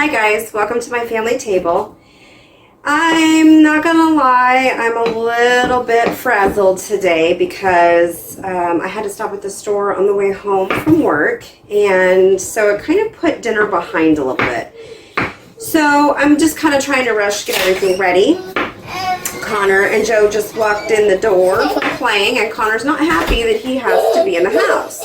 Hi guys, welcome to my family table. I'm not gonna lie, I'm a little bit frazzled today because I had to stop at the store on the way home from work, and so it kind of put dinner behind a little bit. So I'm just kind of trying to rush, get everything ready. Connor and Joe just walked in the door from playing, and Connor's not happy that he has to be in the house.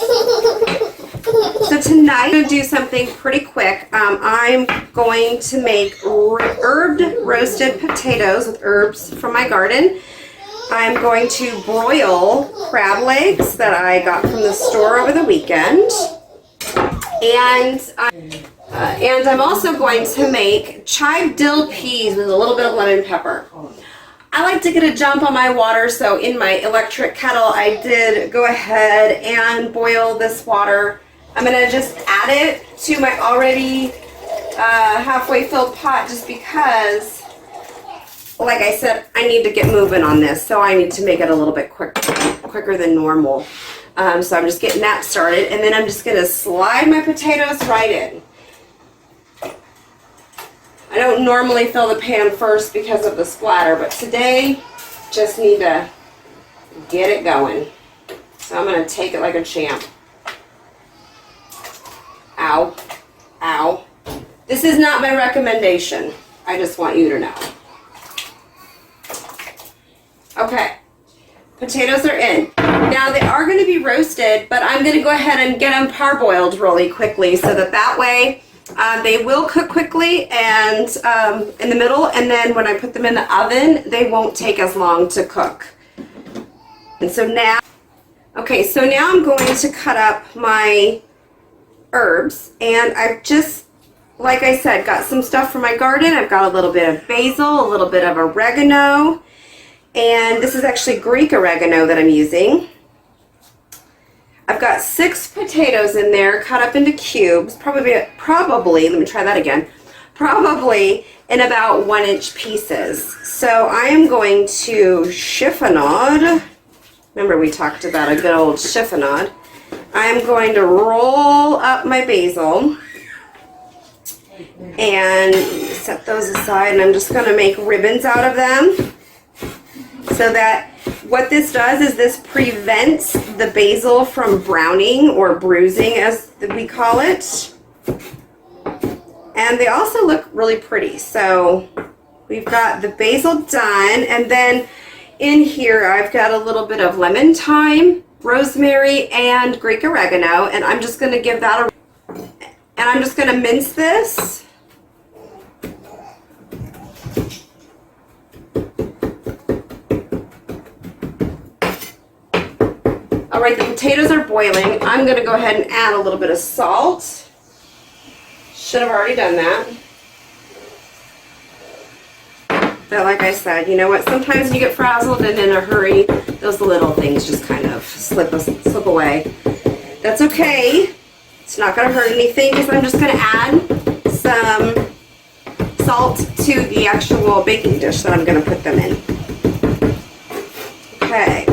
So tonight I'm going to do something pretty quick. I'm going to make herbed roasted potatoes with herbs from my garden. I'm going to broil crab legs that I got from the store over the weekend. And I'm also going to make chive dill peas with a little bit of lemon pepper. I like to get a jump on my water, so in my electric kettle I did go ahead and boil this water. I'm going to just add it to my already halfway filled pot just because, like I said, I need to get moving on this, so I need to make it a little bit quicker than normal. So I'm just getting that started, and then I'm just going to slide my potatoes right in. I don't normally fill the pan first because of the splatter, but today just need to get it going. So I'm going to take it like a champ. Ow. Ow. This is not my recommendation. I just want you to know. Okay. Potatoes are in. Now they are going to be roasted, but I'm going to go ahead and get them parboiled really quickly so that way they will cook quickly and in the middle, and then when I put them in the oven, they won't take as long to cook. And so now, okay, so now I'm going to cut up my herbs, and I've just, like I said, got some stuff from my garden. I've got a little bit of basil, a little bit of oregano, and this is actually Greek oregano that I'm using. I've got 6 potatoes in there cut up into cubes, probably, let me try that again, probably in about 1-inch pieces. So I am going to chiffonade. Remember we talked about a good old chiffonade. I'm going to roll up my basil and set those aside, and I'm just going to make ribbons out of them so that what this does is this prevents the basil from browning or bruising, as we call it. And they also look really pretty. So we've got the basil done, and then in here I've got a little bit of lemon thyme, rosemary, and Greek oregano, and I'm just going to give that a, and I'm just going to mince this. Alright, the potatoes are boiling. I'm going to go ahead and add a little bit of salt. Should have already done that. But like I said, you know what, sometimes you get frazzled and in a hurry, those little things just kind of slip away. That's okay. It's not going to hurt anything because I'm just going to add some salt to the actual baking dish that I'm going to put them in. Okay.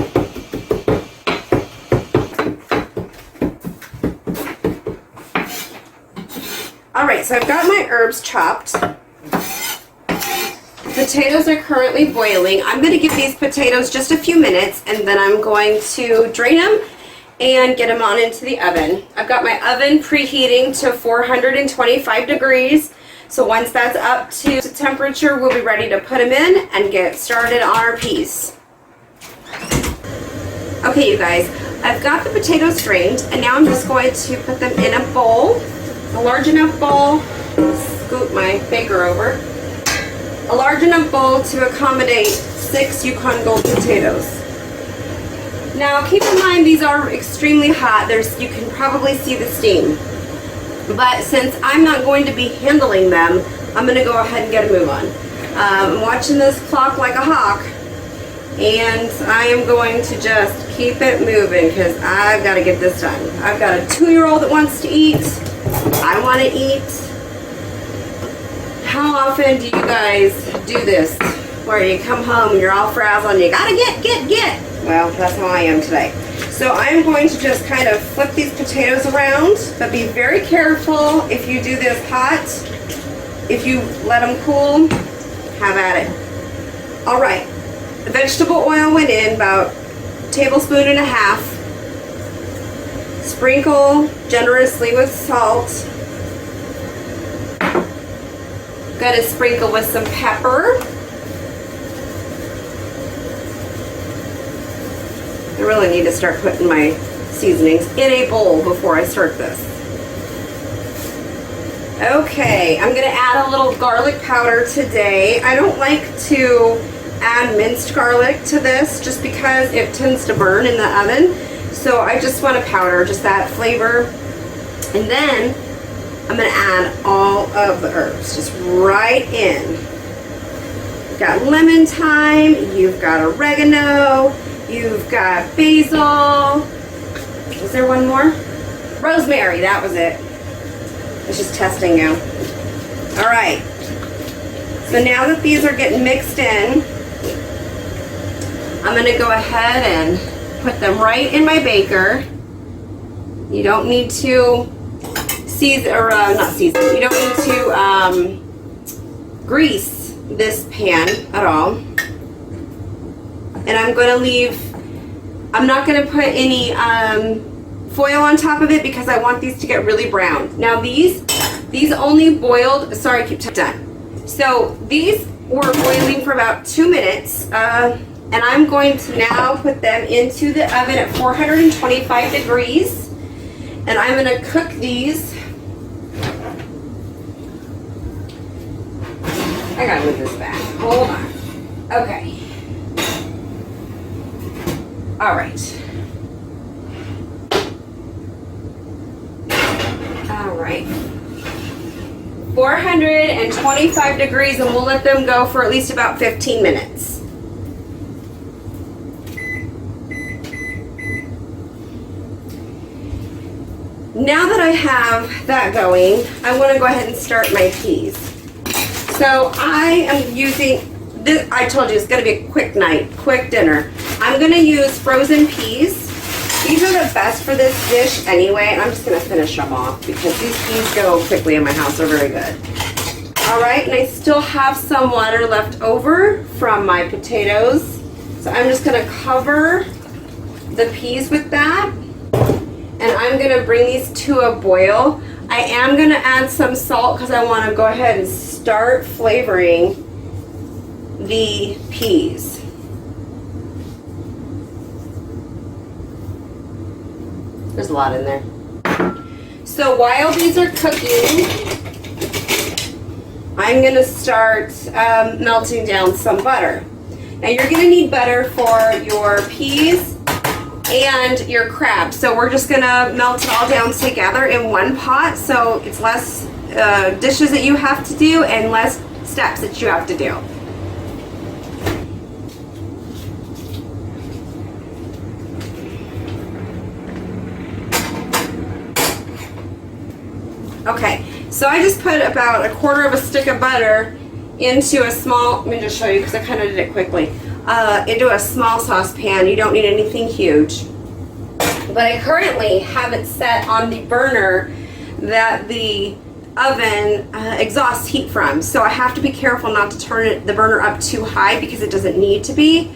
Alright, so I've got my herbs chopped. Potatoes are currently boiling. I'm going to give these potatoes just a few minutes, and then I'm going to drain them and get them on into the oven. I've got my oven preheating to 425 degrees. So once that's up to temperature, we'll be ready to put them in and get started on our peas. Okay, you guys, I've got the potatoes drained, and now I'm just going to put them in a bowl, a large enough bowl. Scoot my baker over. a large enough bowl to accommodate 6 Yukon Gold potatoes. Now keep in mind these are extremely hot. You can probably see the steam. But since I'm not going to be handling them, I'm going to go ahead and get a move on. I'm watching this clock like a hawk, and I am going to just keep it moving because I've got to get this done. I've got a 2-year-old that wants to eat. I want to eat. How often do you guys do this where you come home and you're all frazzled and you gotta get? Well, that's how I am today. So I'm going to just kind of flip these potatoes around, but be very careful if you do this hot. If you let them cool, have at it. All right, the vegetable oil went in, about a tablespoon and a half. Sprinkle generously with salt. Gonna sprinkle with some pepper. I really need to start putting my seasonings in a bowl before I start this. Okay, I'm gonna add a little garlic powder today. I don't like to add minced garlic to this just because it tends to burn in the oven. So I just want a powder, just that flavor. And then I'm gonna add all of the herbs, just right in. You've got lemon thyme, you've got oregano, you've got basil. Was there one more? Rosemary, that was it. It's just testing you. All right. So now that these are getting mixed in, I'm gonna go ahead and put them right in my baker. You don't need to season, or not season, you don't need to grease this pan at all. And I'm going to leave, I'm not going to put any foil on top of it because I want these to get really brown. Now these only boiled, sorry, I keep done. So these were boiling for about 2 minutes, and I'm going to now put them into the oven at 425 degrees, and I'm going to cook these. I gotta move this back. Hold on. Okay. All right. All right. 425 degrees, and we'll let them go for at least about 15 minutes. Now that I have that going, I want to go ahead and start my peas. So I am using this, I told you it's going to be a quick night, quick dinner. I'm going to use frozen peas. These are the best for this dish anyway. I'm just going to finish them off because these peas go quickly in my house. They're very good. All right, and I still have some water left over from my potatoes. So I'm just going to cover the peas with that. And I'm going to bring these to a boil. I am going to add some salt because I want to go ahead and start flavoring the peas. There's a lot in there. So while these are cooking, I'm going to start melting down some butter. Now you're going to need butter for your peas and your crab. So we're just going to melt it all down together in one pot, so it's less dishes that you have to do and less steps that you have to do. Okay, so I just put about a quarter of a stick of butter into a small, let me just show you because I kind of did it quickly, into a small saucepan. You don't need anything huge. But I currently have it set on the burner that the oven exhausts heat from. So I have to be careful not to turn the burner up too high because it doesn't need to be.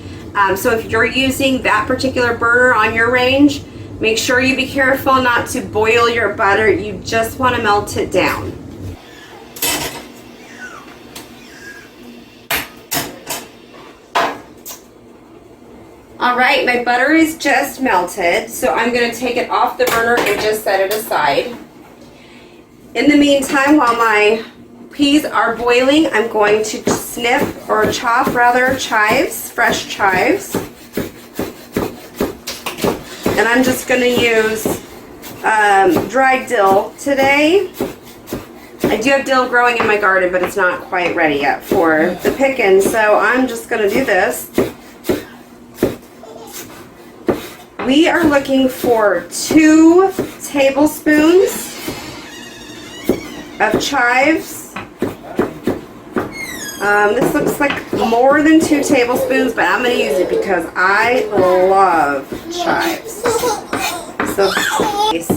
So if you're using that particular burner on your range, make sure you be careful not to boil your butter. You just want to melt it down. All right, my butter is just melted, so I'm going to take it off the burner and just set it aside. In the meantime, while my peas are boiling, I'm going to snip or chop rather chives, fresh chives. And I'm just going to use dried dill today. I do have dill growing in my garden, but it's not quite ready yet for the picking, so I'm just going to do this. We are looking for 2 tablespoons of chives. This looks like more than 2 tablespoons, but I'm going to use it because I love chives.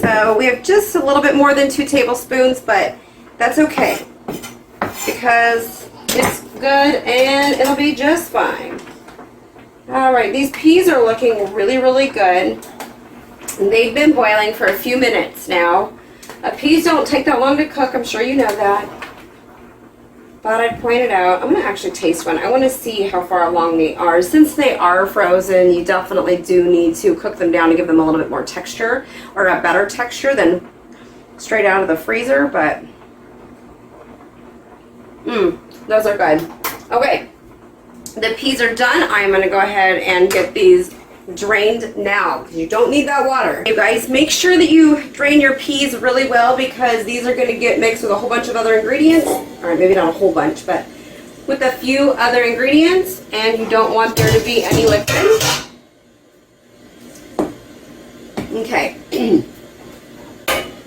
So we have just a little bit more than 2 tablespoons, but that's okay because it's good and it'll be just fine. Alright, these peas are looking really, really good. And they've been boiling for a few minutes now. Peas don't take that long to cook, I'm sure you know that. Thought I'd point it out. I'm going to actually taste one. I want to see how far along they are. Since they are frozen, you definitely do need to cook them down to give them a little bit more texture, or a better texture than straight out of the freezer, but those are good. Okay. The peas are done. I'm going to go ahead and get these drained now because you don't need that water. You guys, make sure that you drain your peas really well because these are going to get mixed with a whole bunch of other ingredients. All right, maybe not a whole bunch, but with a few other ingredients, and you don't want there to be any liquid. Okay.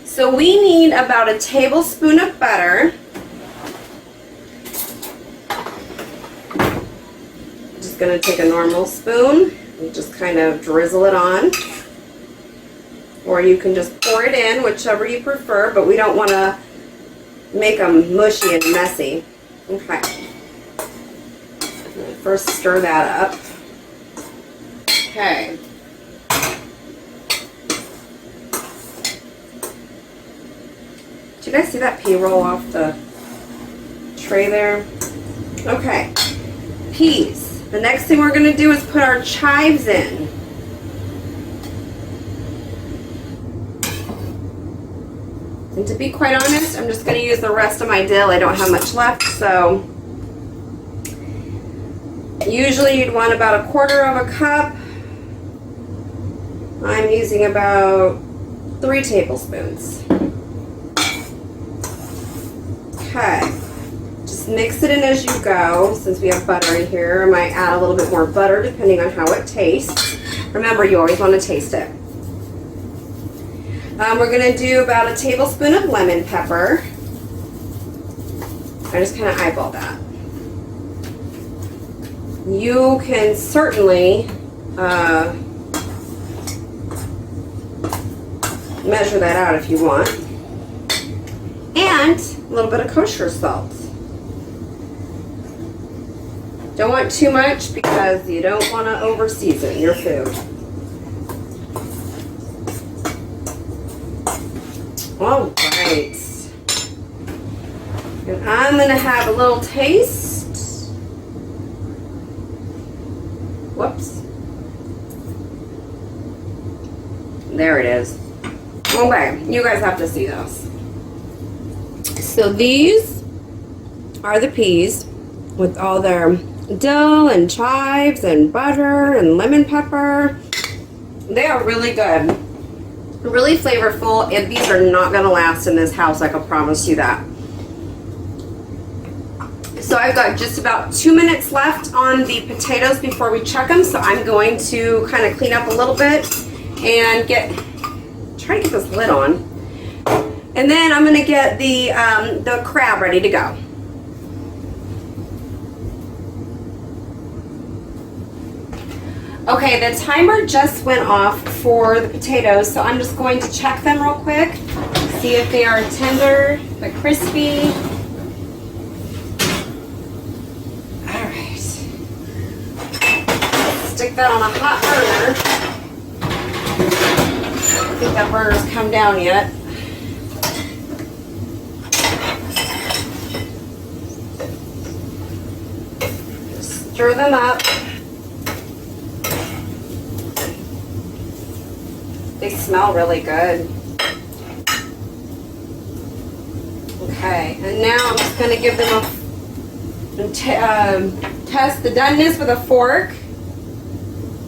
So we need about 1 tablespoon of butter. Going to take a normal spoon and just kind of drizzle it on, or you can just pour it in, whichever you prefer, but we don't want to make them mushy and messy. Okay, first stir that up. Okay, did you guys see that pea roll off the tray there? Okay, peas. The next thing we're going to do is put our chives in. And to be quite honest, I'm just going to use the rest of my dill. I don't have much left, so usually you'd want about 1/4 cup. I'm using about 3 tablespoons. Okay. Mix it in as you go. Since we have butter in here, I might add a little bit more butter depending on how it tastes. Remember, you always want to taste it. We're going to do about 1 tablespoon of lemon pepper. I just kind of eyeball that. You can certainly measure that out if you want. And a little bit of kosher salt. Don't want too much because you don't want to over-season your food. All right. And I'm going to have a little taste. Whoops. There it is. Okay, you guys have to see this. So these are the peas with all their dill and chives and butter and lemon pepper. They are really good, really flavorful, and these are not going to last in this house, I can promise you that. So I've got just about 2 minutes left on the potatoes before we check them, so I'm going to kind of clean up a little bit and try to get this lid on, and then I'm going to get the crab ready to go. Okay, the timer just went off for the potatoes, so I'm just going to check them real quick, see if they are tender but crispy. All right. Stick that on a hot burner. I don't think that burner's come down yet. Just stir them up. They smell really good. Okay, and now I'm just going to give them and test the doneness with a fork.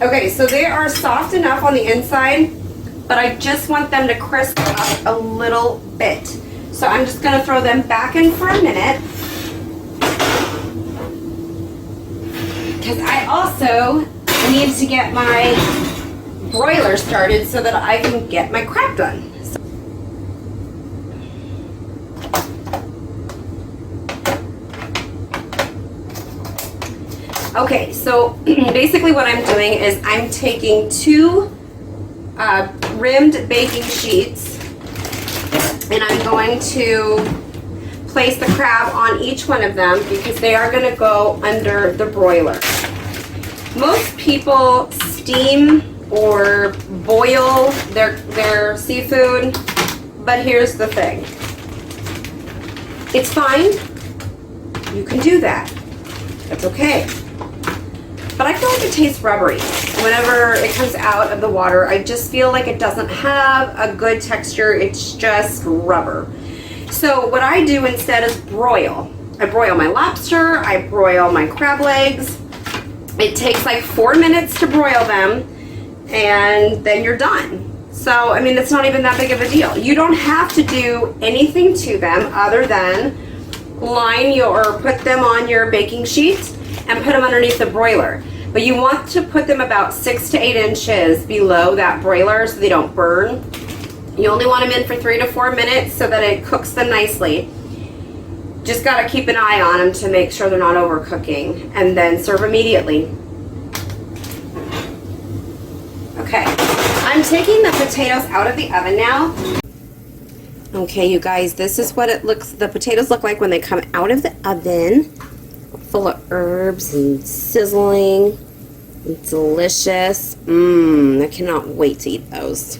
Okay, so they are soft enough on the inside, but I just want them to crisp up a little bit. So I'm just gonna throw them back in for a minute, because I also need to get my broiler started so that I can get my crab done. Okay, so basically what I'm doing is I'm taking 2 rimmed baking sheets, and I'm going to place the crab on each one of them because they are going to go under the broiler. Most people steam or boil their seafood, but here's the thing. It's fine. You can do that. That's okay. But I feel like it tastes rubbery. Whenever it comes out of the water, I just feel like it doesn't have a good texture. It's just rubber. So what I do instead is broil. I broil my lobster, I broil my crab legs. It takes like 4 minutes to broil them, and then you're done. So, I mean, it's not even that big of a deal. You don't have to do anything to them other than put them on your baking sheet and put them underneath the broiler. But you want to put them about 6 to 8 inches below that broiler so they don't burn. You only want them in for 3 to 4 minutes so that it cooks them nicely. Just gotta keep an eye on them to make sure they're not overcooking, and then serve immediately. Okay, I'm taking the potatoes out of the oven now. Okay, you guys, this is what the potatoes look like when they come out of the oven. Full of herbs and sizzling. And delicious. I cannot wait to eat those.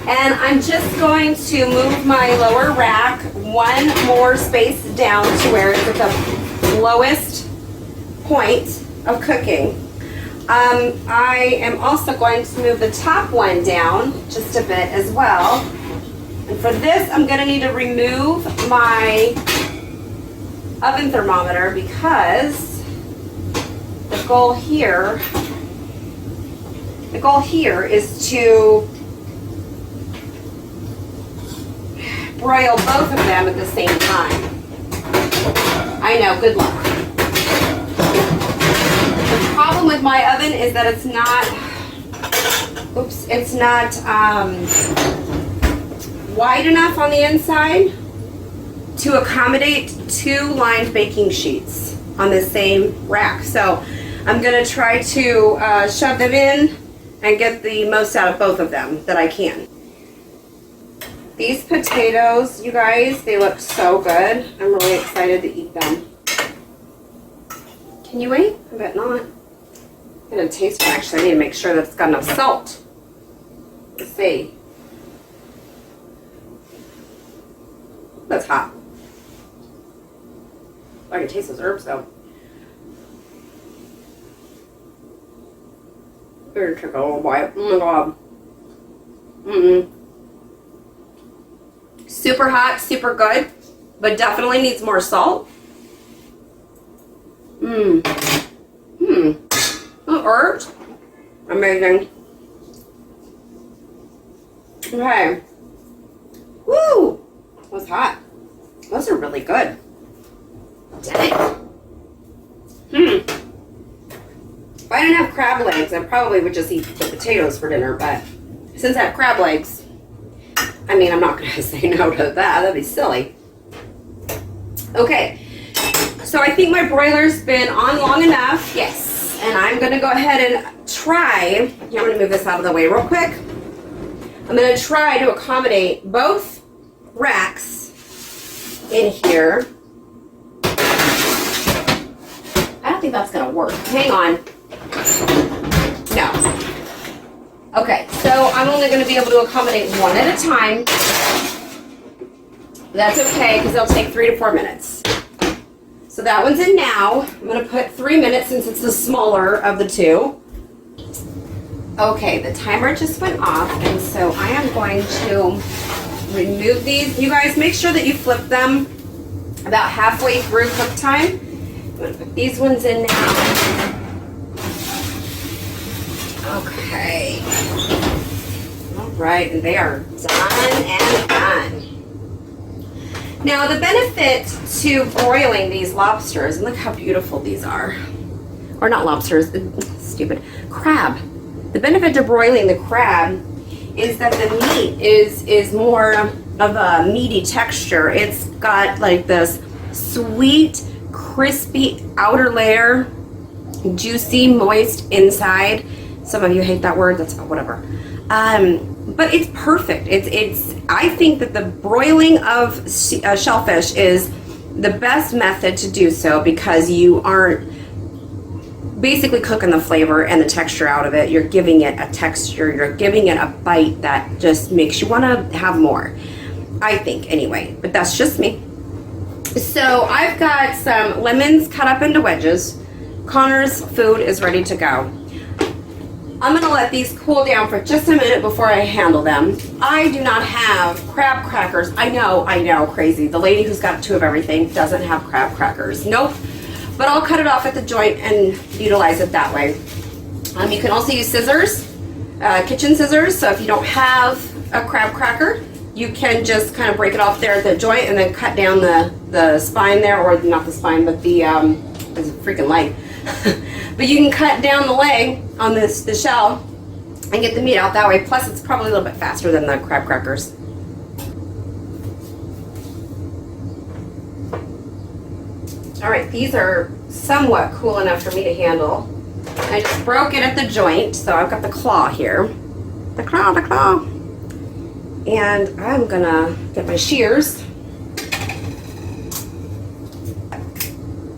And I'm just going to move my lower rack 1 more space down to where it's at the lowest point of cooking. I am also going to move the top one down just a bit as well. And for this, I'm going to need to remove my oven thermometer because the goal here is to broil both of them at the same time. I know, good luck. The problem with my oven is that it's not wide enough on the inside to accommodate 2 lined baking sheets on the same rack. So I'm gonna try to shove them in and get the most out of both of them that I can. These potatoes, you guys, they look so good. I'm really excited to eat them. Can you wait? I bet not. I'm gonna taste it actually. I need to make sure that it's got enough salt. Let's see. That's hot. I can taste those herbs though. Better take a little bite. Oh my god. Super hot, super good, but definitely needs more salt. Oh, herbs. Amazing. Okay. Woo! That was hot. Those are really good. Dang. If I didn't have crab legs, I probably would just eat the potatoes for dinner, but since I have crab legs, I mean, I'm not going to say no to that. That'd be silly. Okay. So I think my broiler's been on long enough. Yes. And I'm going to go ahead and try. Here, I'm going to move this out of the way real quick. I'm going to try to accommodate both racks in here. I don't think that's going to work. Hang on. No. Okay, so I'm only going to be able to accommodate one at a time. That's okay, because it'll take 3 to 4 minutes. So that one's in now. I'm going to put 3 minutes since it's the smaller of the 2. Okay, the timer just went off, and so I am going to remove these. You guys, make sure that you flip them about halfway through cook time, I'm gonna put these ones in now. Okay. All right, and they are done and done. Now the benefit to broiling these lobsters, and look how beautiful these are. Or not lobsters, stupid, crab. The benefit to broiling the crab is that the meat is more of a meaty texture. It's got like this sweet, crispy outer layer, juicy, moist inside. Some of you hate that word, that's whatever. But it's perfect. I think that the broiling of shellfish is the best method to do so because you aren't basically cooking the flavor and the texture out of it. You're giving it a texture, you're giving it a bite that just makes you want to have more. I think anyway, but that's just me. So I've got some lemons cut up into wedges. Connor's food is ready to go. I'm gonna let these cool down for just a minute before I handle them. I do not have crab crackers. I know, crazy. The lady who's got 2 of everything doesn't have crab crackers. Nope. But I'll cut it off at the joint and utilize it that way. You can also use scissors, kitchen scissors. So if you don't have a crab cracker, you can just kind of break it off there at the joint and then cut down the spine there, or not the spine, but the it's a freaking leg. But you can cut down the leg on the shell and get the meat out that way. Plus, it's probably a little bit faster than the crab crackers. All right, these are somewhat cool enough for me to handle. I just broke it at the joint, so I've got the claw here. The claw. And I'm gonna get my shears.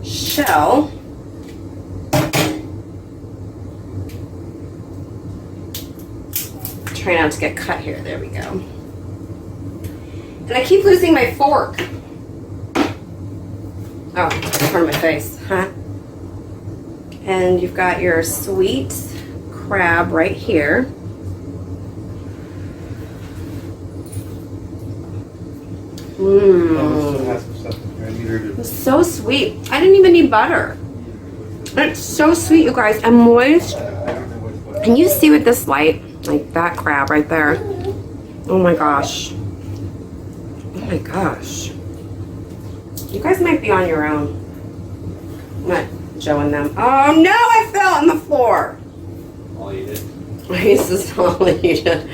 Shell. Try not to get cut here. There we go. And I keep losing my fork. Oh, it's from my face, huh? And you've got your sweet crab right here. Mmm. It's so sweet. I didn't even need butter. It's so sweet, you guys, and moist. Can you see with this light? Like that crab right there. Oh my gosh. Oh my gosh. You guys might be on your own. I'm not showing them. Oh no, I fell on the floor. I'll eat it. This is all I needed.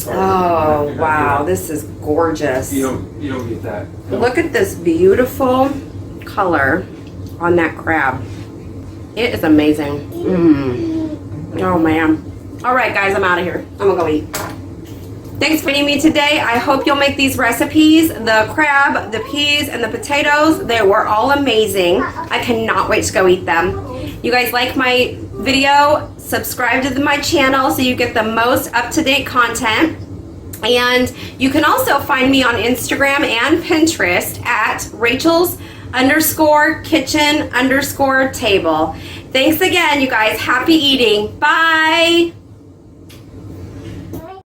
Oh wow, this is gorgeous. You don't get that. Look at this beautiful color on that crab. It is amazing. Mmm. Oh man. All right, guys, I'm out of here. I'm gonna go eat. Thanks for joining me today. I hope you'll make these recipes. The crab, the peas, and the potatoes, they were all amazing. I cannot wait to go eat them. You guys like my video? Subscribe to my channel so you get the most up-to-date content. And you can also find me on Instagram and Pinterest at Rachel's_kitchen_table. Thanks again, you guys. Happy eating. Bye.